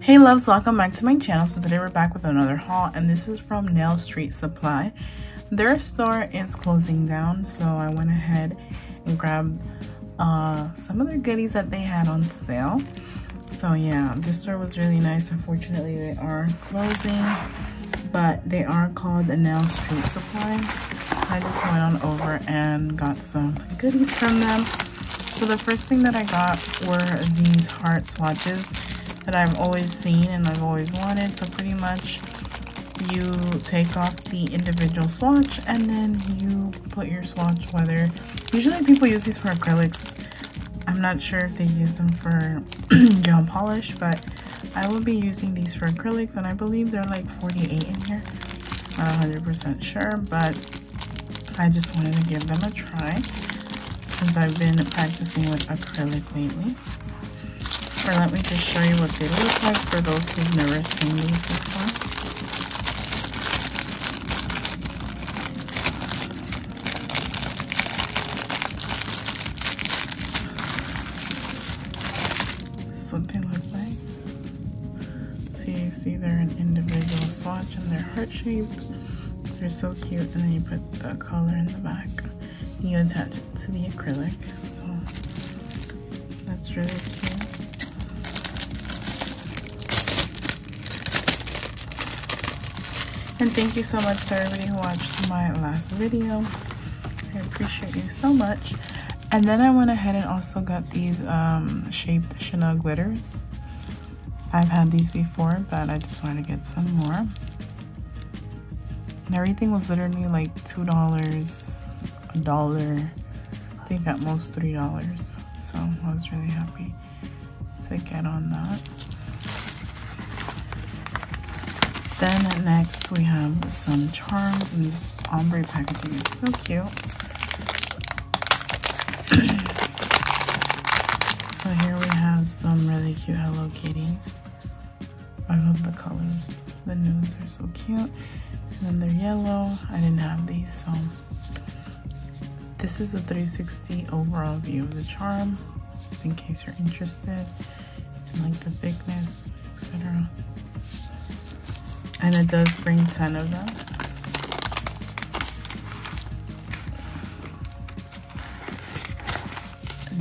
Hey loves, welcome back to my channel. So today we're back with another haul, and this is from Nail Street Supply. Their store is closing down, so I went ahead and grabbed some of their goodies that they had on sale. So yeah, this store was really nice. Unfortunately, they are closing, but they are called the Nail Street Supply. I just went on over and got some goodies from them. So the first thing that I got were these heart swatches that I've always seen and I've always wanted. So pretty much you take off the individual swatch and then you put your swatch, whether usually people use these for acrylics. I'm not sure if they use them for gel polish, but I will be using these for acrylics, and I believe they're like 48 in here. Not 100% sure, but I just wanted to give them a try since I've been practicing with acrylic lately. Or let me just show you what they look like for those who've never seen these before. This is what they look like. So you see they're an individual swatch and they're heart-shaped. They're so cute, and then you put the color in the back. You attach it to the acrylic, so that's really cute. And thank you so much to everybody who watched my last video. I appreciate you so much. And then I went ahead and also got these shaped Chanel glitters. I've had these before, but I just wanted to get some more. And everything was literally like $2, $1, I think at most $3. So I was really happy to get on that. Then next we have some charms, and this ombre packaging is so cute. So here we have some really cute Hello Kitties. I love the colors. The nudes are so cute. And then they're yellow. I didn't have these, so this is a 360 overall view of the charm, just in case you're interested in like the thickness, etc. And it does bring 10 of them.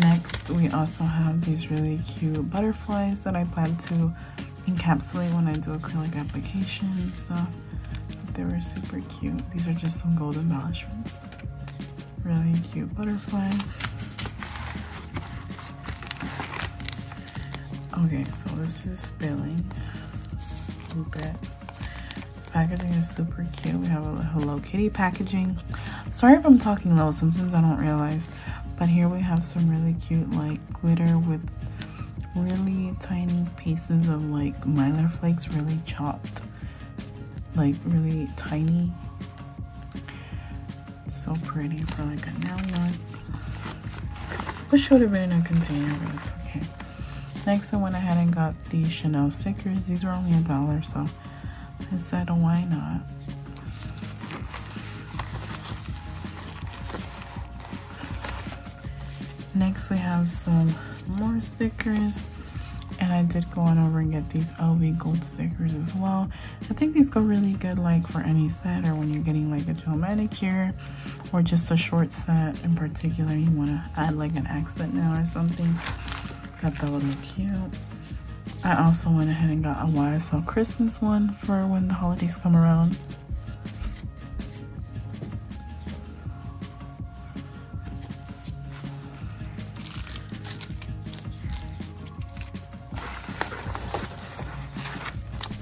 Next, we also have these really cute butterflies that I plan to encapsulate when I do acrylic application and stuff. They were super cute. These are just some gold embellishments. Really cute butterflies. Okay, so this is spilling a bit. Packaging is super cute. We have a Hello Kitty packaging. Sorry if I'm talking low, sometimes I don't realize. But here we have some really cute like glitter with really tiny pieces of like mylar flakes, really chopped, like really tiny. So pretty for like a nail art. This should have been in a container, but it's okay. Next I went ahead and got the Chanel stickers. These were only $1, so I said, why not? Next we have some more stickers, and I did go on over and get these LV gold stickers as well. I think these go really good like for any set, or when you're getting like a gel manicure or just a short set in particular, you want to add like an accent nail or something. Got that little cute. I also went ahead and got a YSL Christmas one for when the holidays come around.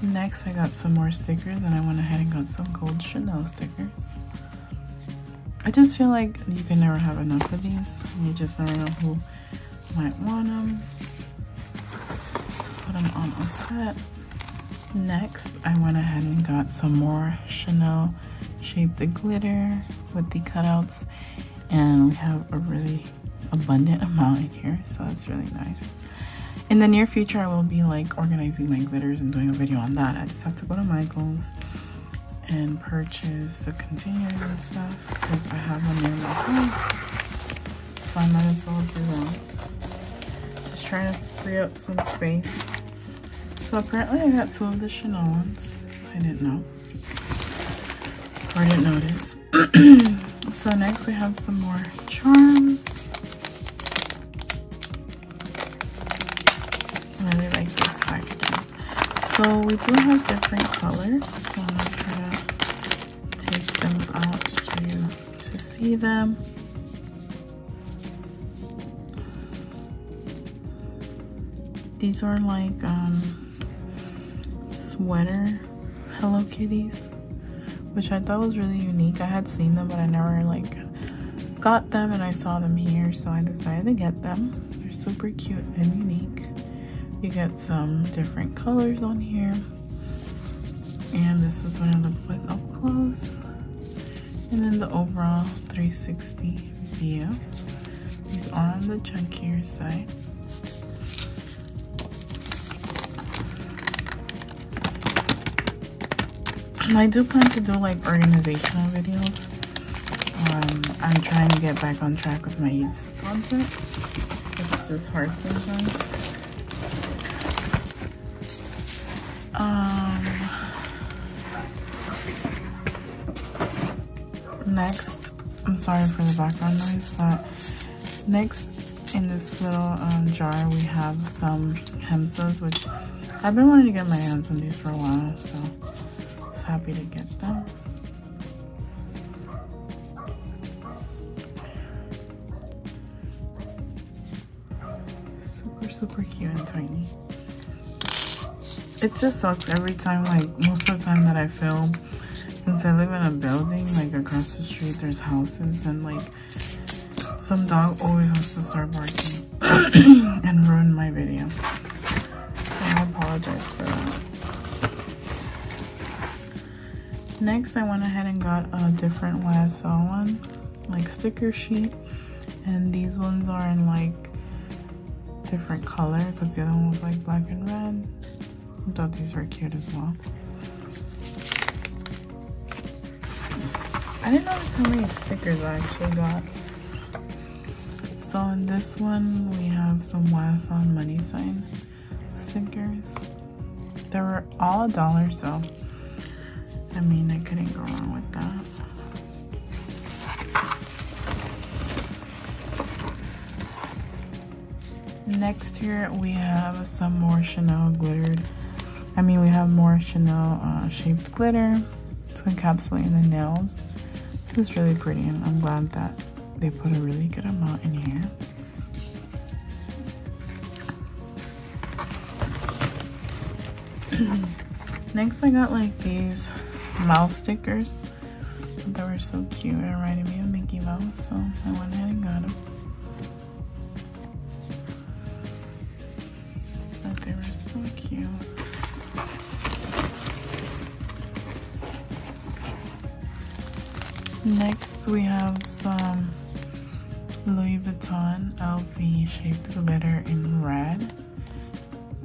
Next, I got some more stickers, and I went ahead and got some gold Chanel stickers. I just feel like you can never have enough of these. You just never know who might want them. Put them on a set. Next, I went ahead and got some more Chanel shaped glitter with the cutouts, and we have a really abundant amount in here, so that's really nice. In the near future, I will be like organizing my glitters and doing a video on that. I just have to go to Michael's and purchase the containers and stuff because I have one near my house, so I might as well do that. Just trying to free up some space So apparently I got 2 of the Chanel ones. I didn't know. Or didn't notice. So next we have some more charms. I really like this packaging. So we do have different colors. So I'm gonna try to take them out just for you to see them. These are like sweater Hello Kitties, which I thought was really unique. I had seen them, but I never like got them, and I saw them here, so I decided to get them. They're super cute and unique. You get some different colors on here, and this is what it looks like up close, and then the overall 360 view. These are on the chunkier side. I do plan to do like organizational videos. I'm trying to get back on track with my YouTube content. It's just hard sometimes. Next, I'm sorry for the background noise, but next in this little jar we have some hemsas, which I've been wanting to get my hands on these for a while, so happy to get them. Super cute and tiny. It just sucks every time, like most of the time that I film, since I live in a building, like across the street there's houses, and like some dog always has to start barking and ruin my video. So I apologize for that. Next, I went ahead and got a different YSL one, like sticker sheet, and these ones are in like different color because the other one was like black and red. I thought these were cute as well. I didn't notice how many stickers I actually got. So in this one, we have some YSL money sign stickers. They were all $1, so I mean, I couldn't go wrong with that. Next here we have some more Chanel glittered. We have more Chanel shaped glitter to encapsulate in the nails. This is really pretty, and I'm glad that they put a really good amount in here. Next, I got like these mouse stickers. They were so cute. It reminded me of Mickey Mouse, so I went ahead and got them. But they were so cute. Next, we have some Louis Vuitton LV shaped glitter in red.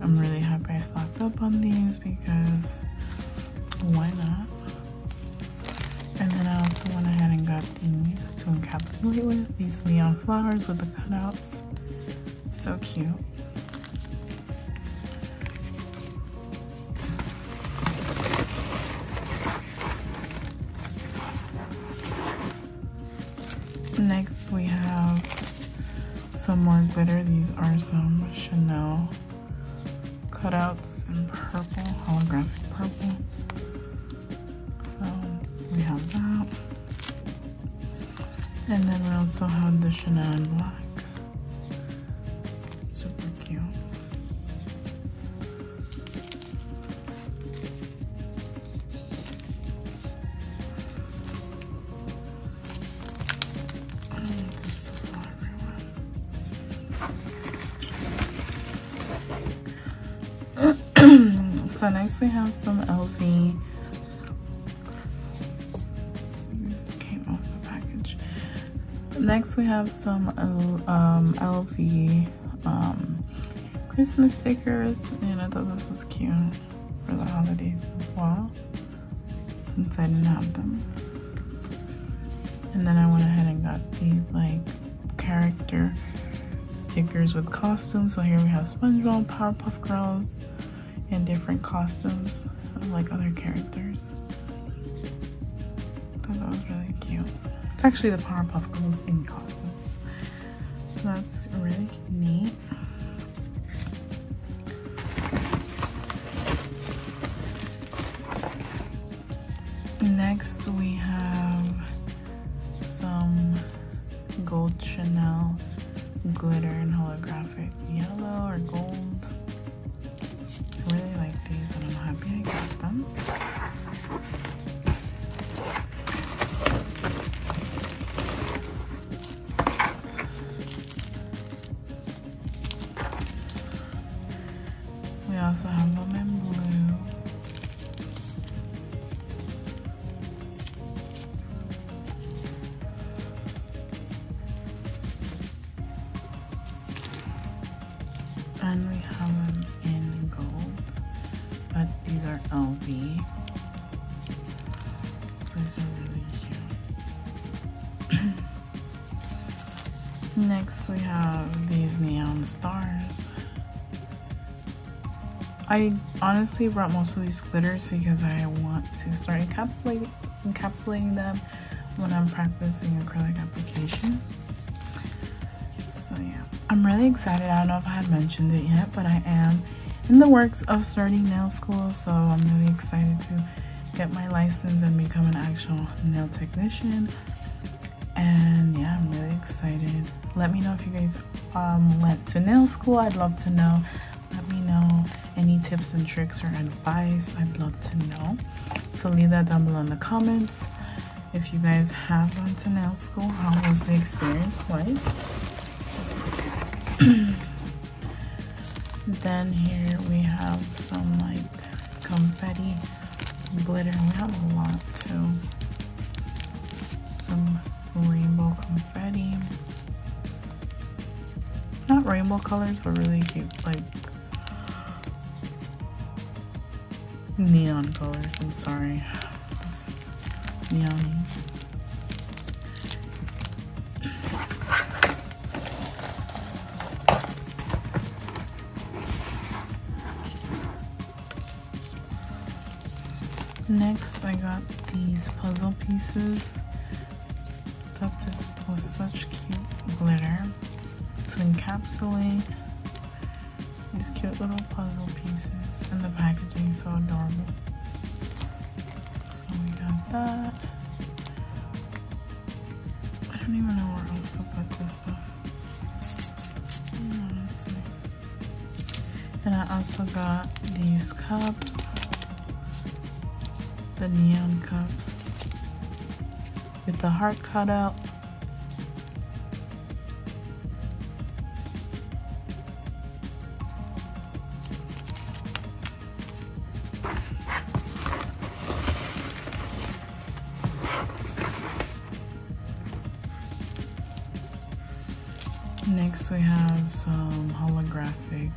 I'm really happy I stocked up on these because why not? And then I also went ahead and got these to encapsulate with, these neon flowers with the cutouts. So cute. Next we have some more glitter. These are some Chanel cutouts in purple, holographic purple. So we have that. And then we also have the Chanel in black. Super cute. So next we have some LV. This came off the package. Next we have some LV Christmas stickers, and I thought this was cute for the holidays as well, since I didn't have them. And then I went ahead and got these like character stickers with costumes. So here we have SpongeBob, Powerpuff Girls, in different costumes like other characters. I thought that was really cute. It's actually the Powerpuff Girls in costumes, so that's really neat. Next we have some gold Chanel glitter in holographic yellow or gold. I really like these and I'm happy I got them. We also have them in blue. And we have them in gold, but these are LV. These are really cute. Next we have these neon stars. I honestly brought most of these glitters because I want to start encapsulating them when I'm practicing acrylic application. So yeah, I'm really excited. I don't know if I had mentioned it yet, but I am in the works of starting nail school, so I'm really excited to get my license and become an actual nail technician. And yeah, I'm really excited. Let me know if you guys went to nail school. I'd love to know. Let me know any tips and tricks or advice. I'd love to know. So leave that down below in the comments. If you guys have gone to nail school, how was the experience like? Then here we have some like confetti glitter. We have a lot too. Some rainbow confetti. Not rainbow colors, but really cute, like neon colors. I'm sorry. It's neon. Next, I got these puzzle pieces. Thought this was such cute glitter to encapsulate these cute little puzzle pieces, and the packaging is so adorable. So we got that. I don't even know where else to put this stuff, honestly. And I also got these cups. The neon cups with the heart cutout. Next we have some holographic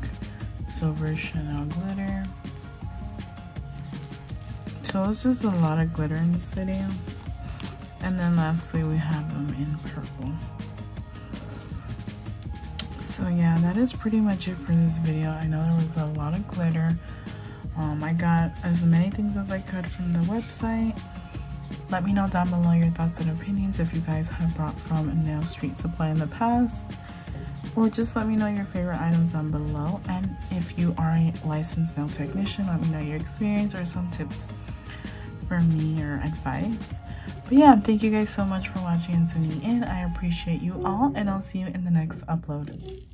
silver Chanel glitter. So it's just a lot of glitter in this video. And then lastly we have them in purple. So yeah, that is pretty much it for this video. I know there was a lot of glitter. I got as many things as I could from the website. Let me know down below your thoughts and opinions if you guys have brought from Nail Street Supply in the past. Or just let me know your favorite items down below. And if you are a licensed nail technician, let me know your experience or some tips for me or advice. But yeah, thank you guys so much for watching and tuning in. I appreciate you all, and I'll see you in the next upload.